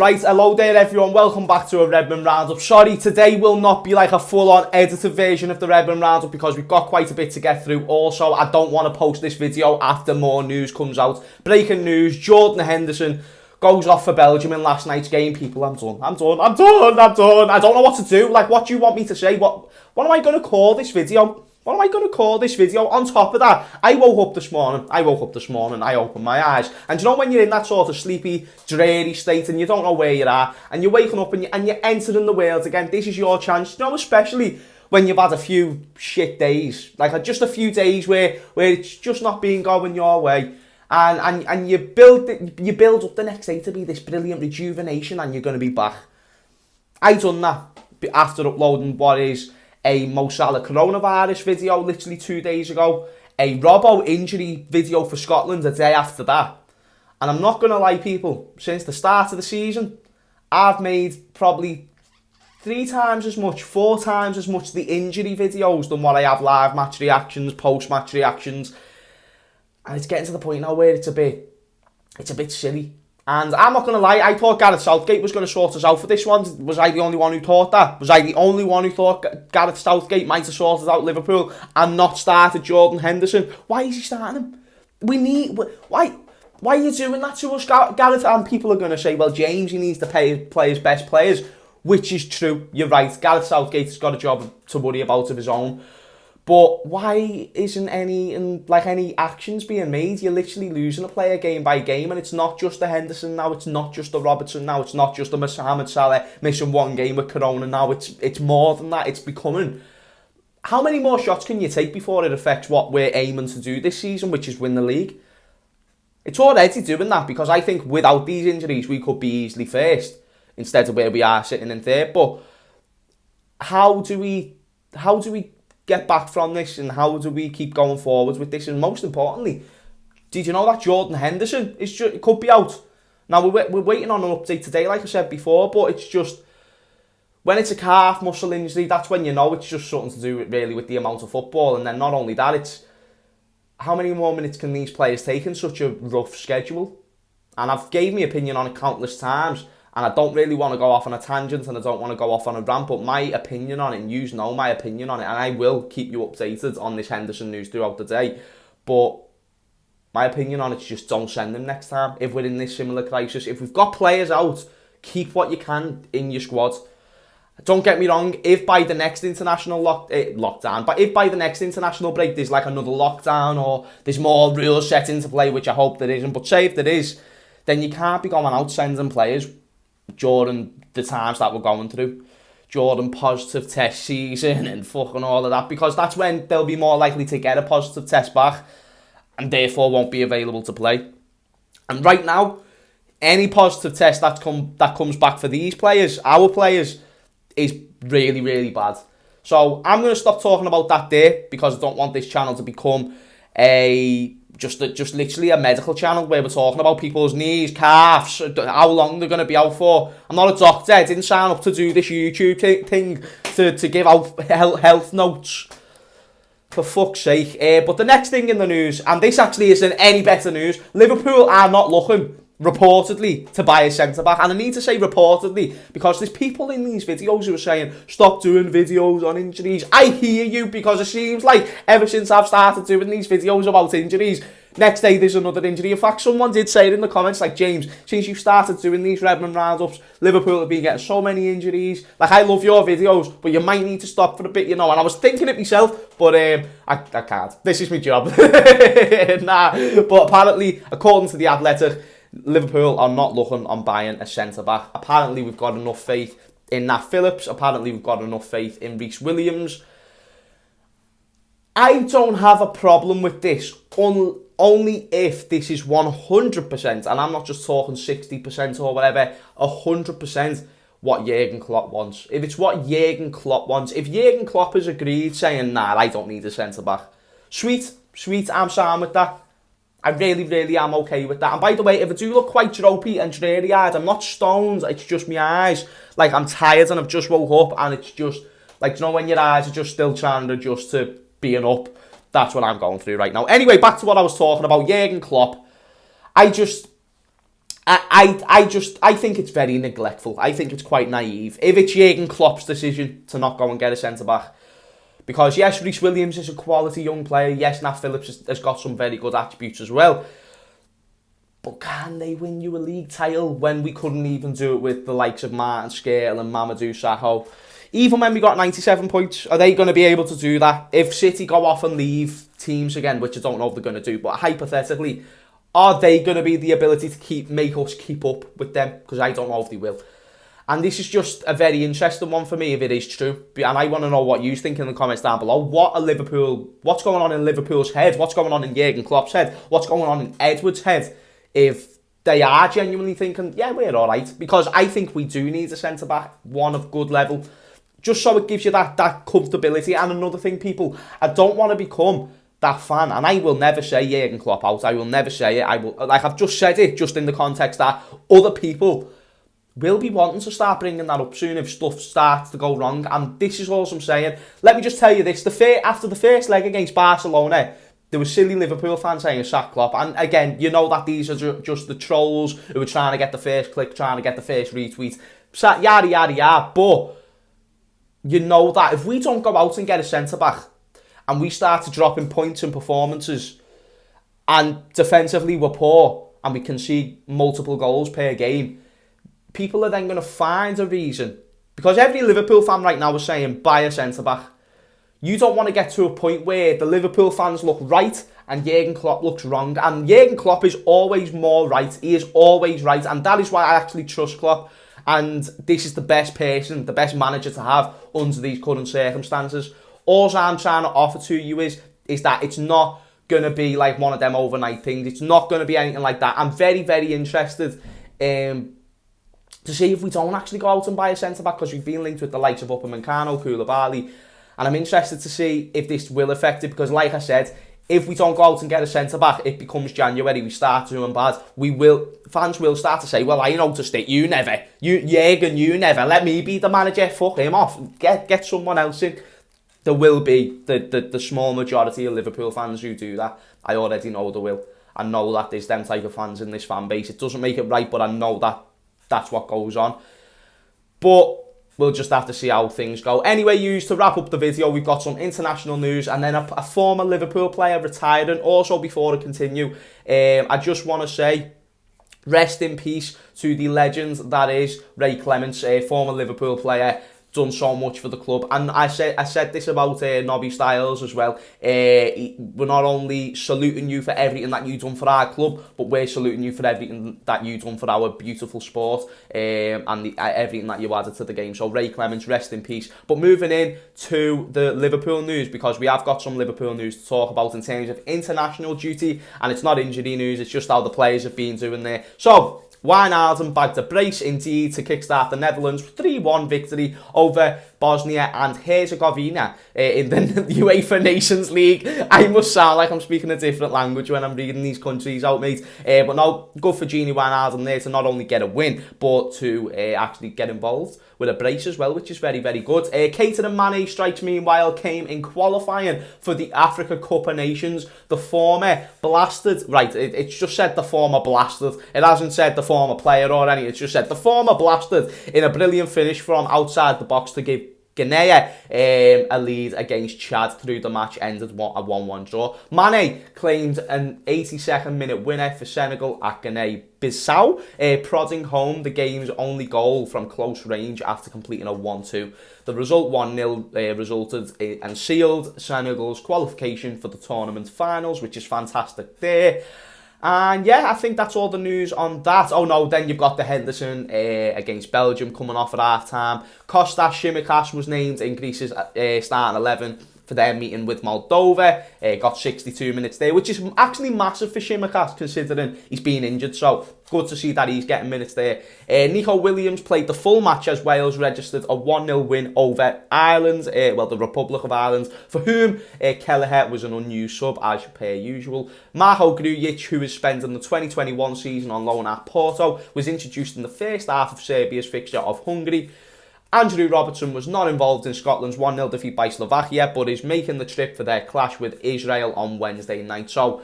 Right, hello there everyone, welcome back to a Redmond Roundup. Sorry, today will not be like a full-on edited version of the Redmond Roundup because we've got quite a bit to get through. Also, I don't want to post this video after more news comes out. Breaking news, Jordan Henderson goes off for Belgium in last night's game. People, I'm done. I don't know what to do. Like, what do you want me to say? What am I going to call this video? What am I going to call this video? On top of that, I woke up this morning, I opened my eyes. And you know when you're in that sort of sleepy, dreary state and you don't know where you are, and you're waking up and you're entering the world again, this is your chance. You know, especially when you've had a few shit days, like just a few days where it's just not been going your way. And you build up the next day to be this brilliant rejuvenation and you're going to be back. I done that after uploading what is a Mo Salah coronavirus video literally 2 days ago, a Robbo injury video for Scotland a day after that. And I'm not going to lie, people, since the start of the season, I've made probably 4 times as much the injury videos than what I have live match reactions, post-match reactions. And it's getting to the point now where it's a bit silly. And I'm not going to lie, I thought Gareth Southgate was going to sort us out for this one. Was I the only one who thought that? Was I the only one who thought Gareth Southgate might have sorted out Liverpool and not started Jordan Henderson? Why is he starting him? Why are you doing that to us, Gareth? And people are going to say, well, James, he needs to play his best players, which is true. You're right. Gareth Southgate has got a job to worry about of his own. But why isn't any actions being made? You're literally losing a player game by game, and it's not just the Henderson now, it's not just the Robertson now, it's not just the Mohamed Salah missing one game with Corona now, it's more than that. It's becoming... How many more shots can you take before it affects what we're aiming to do this season, which is win the league? It's already doing that, because I think without these injuries we could be easily first, instead of where we are sitting in third. But how do we get back from this, and how do we keep going forwards with this? And most importantly, did you know that Jordan Henderson could be out? Now we're waiting on an update today, like I said before, but it's just when it's a calf muscle injury, that's when you know it's just something to do really with the amount of football. And then not only that, it's how many more minutes can these players take in such a rough schedule? And I've gave my opinion on it countless times. And I don't really want to go off on a tangent and I don't want to go off on a rant, but my opinion on it, and you know my opinion on it, and I will keep you updated on this Henderson news throughout the day, but my opinion on it is just don't send them next time if we're in this similar crisis. If we've got players out, keep what you can in your squad. Don't get me wrong, if by the next international lockdown, but if by the next international break there's like another lockdown or there's more rules set into play, which I hope there isn't, but say if there is, then you can't be going out sending players during the times that we're going through, during positive test season and fucking all of that, because that's when they'll be more likely to get a positive test back and therefore won't be available to play. And right now, any positive test that comes back for these players, our players, is really, really bad. So I'm going to stop talking about that there, because I don't want this channel to become just literally a medical channel where we're talking about people's knees, calves, how long they're going to be out for. I'm not a doctor. I didn't sign up to do this YouTube thing to give out health notes. For fuck's sake. But the next thing in the news, and this actually isn't any better news, Liverpool are not looking, reportedly, to buy a centre-back. And I need to say reportedly, because there's people in these videos who are saying, stop doing videos on injuries. I hear you, because it seems like ever since I've started doing these videos about injuries, next day there's another injury. In fact, someone did say it in the comments, like, James, since you started doing these Redmond roundups, Liverpool have been getting so many injuries. Like, I love your videos, but you might need to stop for a bit, you know. And I was thinking it myself, but I can't. This is my job. Nah, but apparently, according to The Athletic, Liverpool are not looking on buying a centre-back. Apparently, we've got enough faith in Nat Phillips. Apparently, we've got enough faith in Reece Williams. I don't have a problem with this, only if this is 100%, and I'm not just talking 60% or whatever, 100% what Jurgen Klopp wants. If it's what Jurgen Klopp wants, if Jurgen Klopp has agreed saying, nah, I don't need a centre-back, sweet, I'm sound with that. I really, really am okay with that. And by the way, if I do look quite dropey and dreary-eyed, I'm not stoned, it's just my eyes. Like, I'm tired and I've just woke up and it's just, like, you know when your eyes are just still trying to adjust to being up? That's what I'm going through right now. Anyway, back to what I was talking about, Jurgen Klopp. I think it's very neglectful. I think it's quite naive. If it's Jurgen Klopp's decision to not go and get a centre-back, because yes, Reece Williams is a quality young player, yes, Nat Phillips has got some very good attributes as well, but can they win you a league title when we couldn't even do it with the likes of Martin Skrtel and Mamadou Sakho? Even when we got 97 points, are they going to be able to do that? If City go off and leave teams again, which I don't know if they're going to do, but hypothetically, are they going to be the ability to make us keep up with them? Because I don't know if they will. And this is just a very interesting one for me if it is true. And I want to know what you think in the comments down below. What's going on in Liverpool's head? What's going on in Jurgen Klopp's head? What's going on in Edwards' head? If they are genuinely thinking, yeah, we're all right. Because I think we do need a centre-back, one of good level. Just so it gives you that comfortability. And another thing, people, I don't want to become that fan. And I will never say Jurgen Klopp out. I will never say it. I've just said it just in the context that other people will be wanting to start bringing that up soon if stuff starts to go wrong. And this is all I'm saying. Let me just tell you this. After the first leg against Barcelona, there were silly Liverpool fans saying sack Klopp. And again, you know that these are just the trolls who are trying to get the first click, trying to get the first retweet. Yada, yada, yada. But you know that if we don't go out and get a centre-back and we start to drop in points and performances and defensively we're poor and we concede multiple goals per game, people are then going to find a reason. Because every Liverpool fan right now is saying, buy a centre-back. You don't want to get to a point where the Liverpool fans look right and Jurgen Klopp looks wrong. And Jurgen Klopp is always more right. He is always right. And that is why I actually trust Klopp. And this is the best person, the best manager to have under these current circumstances. All I'm trying to offer to you is that it's not going to be like one of them overnight things. It's not going to be anything like that. I'm very, very interested to see if we don't actually go out and buy a centre-back, because we've been linked with the likes of Mascherano, Koulibaly. And I'm interested to see if this will affect it, because like I said, if we don't go out and get a centre-back, it becomes January, we start doing bad. Fans will start to say, well, I noticed it, you never. Jurgen, you never. Let me be the manager, fuck him off. Get someone else in. There will be the small majority of Liverpool fans who do that. I already know there will. I know that there's them type of fans in this fan base. It doesn't make it right, but I know that that's what goes on. But we'll just have to see how things go. Anyway, to wrap up the video, we've got some international news and then a former Liverpool player retiring. Also, before I continue, I just want to say, rest in peace to the legend that is Ray Clemence, a former Liverpool player, done so much for the club. And I said this about Nobby Styles as well. We're not only saluting you for everything that you've done for our club, but we're saluting you for everything that you've done for our beautiful sport, and everything that you added to the game. So Ray Clemence, rest in peace. But moving in to the Liverpool news, because we have got some Liverpool news to talk about in terms of international duty, and it's not injury news, it's just how the players have been doing there. So Wijnaldum bagged a brace indeed to kickstart the Netherlands' 3-1 victory over Bosnia and Herzegovina in the UEFA Nations League. I must sound like I'm speaking a different language when I'm reading these countries out, mate. But no, good for Gini Wijnaldum there to not only get a win, but to actually get involved with a brace as well, which is very, very good. Keita and Mane strikes, meanwhile, came in qualifying for the Africa Cup of Nations. The former blasted, right, it's just said the former blasted. It hasn't said the former player or anything. It's just said the former blasted in a brilliant finish from outside the box to give Guinea a lead against Chad through the match ended a 1-1 draw. Mane claimed an 82nd minute winner for Senegal at Guinea-Bissau, prodding home the game's only goal from close range after completing a 1-2. The result 1-0 resulted and sealed Senegal's qualification for the tournament finals, which is fantastic there. And yeah, I think that's all the news on that. Oh no, then you've got the Henderson against Belgium coming off at half-time. Kostas Tsimikas was named in Greece's starting 11 for their meeting with Moldova. Got 62 minutes there, which is actually massive for Tsimikas considering he's been injured. So good to see that he's getting minutes there. Nico Williams played the full match as Wales registered a 1-0 win over Ireland, the Republic of Ireland, for whom Kelleher was an unused sub as per usual. Marko Grujic, who is spending the 2021 season on loan at Porto, was introduced in the first half of Serbia's fixture of Hungary. Andrew Robertson was not involved in Scotland's 1-0 defeat by Slovakia, but is making the trip for their clash with Israel on Wednesday night. So,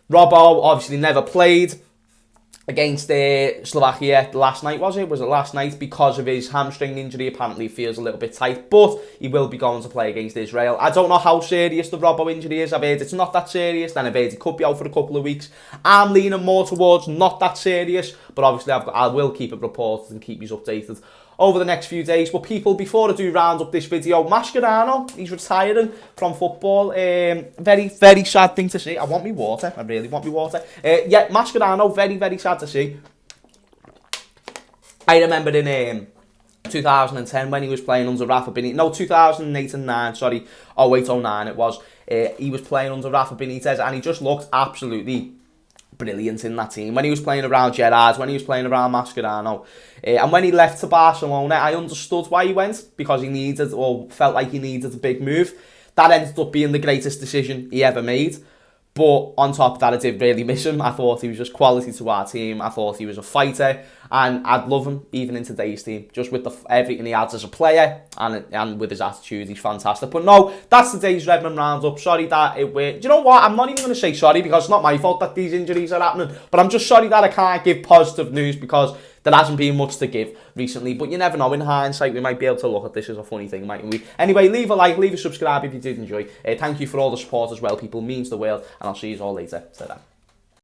Robbo obviously never played. against Slovakia last night, was it? Was it last night? Because of his hamstring injury, apparently he feels a little bit tight, but he will be going to play against Israel. I don't know how serious the Robbo injury is. I've heard it's not that serious, then I've heard he could be out for a couple of weeks. I'm leaning more towards not that serious, but obviously I will keep it reported and keep you updated over the next few days. But people, before I do round up this video, Mascherano, he's retiring from football. Very, very sad thing to see. I want me water. I really want me water. Yeah, Mascherano, very, very sad to see. I remember in 2010 when he was playing under Rafa Benitez. No, 2008 and 9, sorry. 08-09 it was. He was playing under Rafa Benitez and he just looked absolutely brilliant in that team. When he was playing around Gerrard, when he was playing around Mascherano, and when he left to Barcelona, I understood why he went, because he needed, or felt like he needed, a big move. That ended up being the greatest decision he ever made. But on top of that, I did really miss him. I thought he was just quality to our team. I thought he was a fighter, and I'd love him even in today's team, just with everything he adds as a player and with his attitude. He's fantastic. But no, that's today's Redmond Roundup. Sorry that it went. Do you know what? I'm not even going to say sorry, because it's not my fault that these injuries are happening. But I'm just sorry that I can't give positive news, because there hasn't been much to give recently. But you never know. In hindsight, we might be able to look at this as a funny thing, mightn't we? Anyway, leave a like, leave a subscribe if you did enjoy. Thank you for all the support as well, people. It means the world. And I'll see you all later. Ta-da.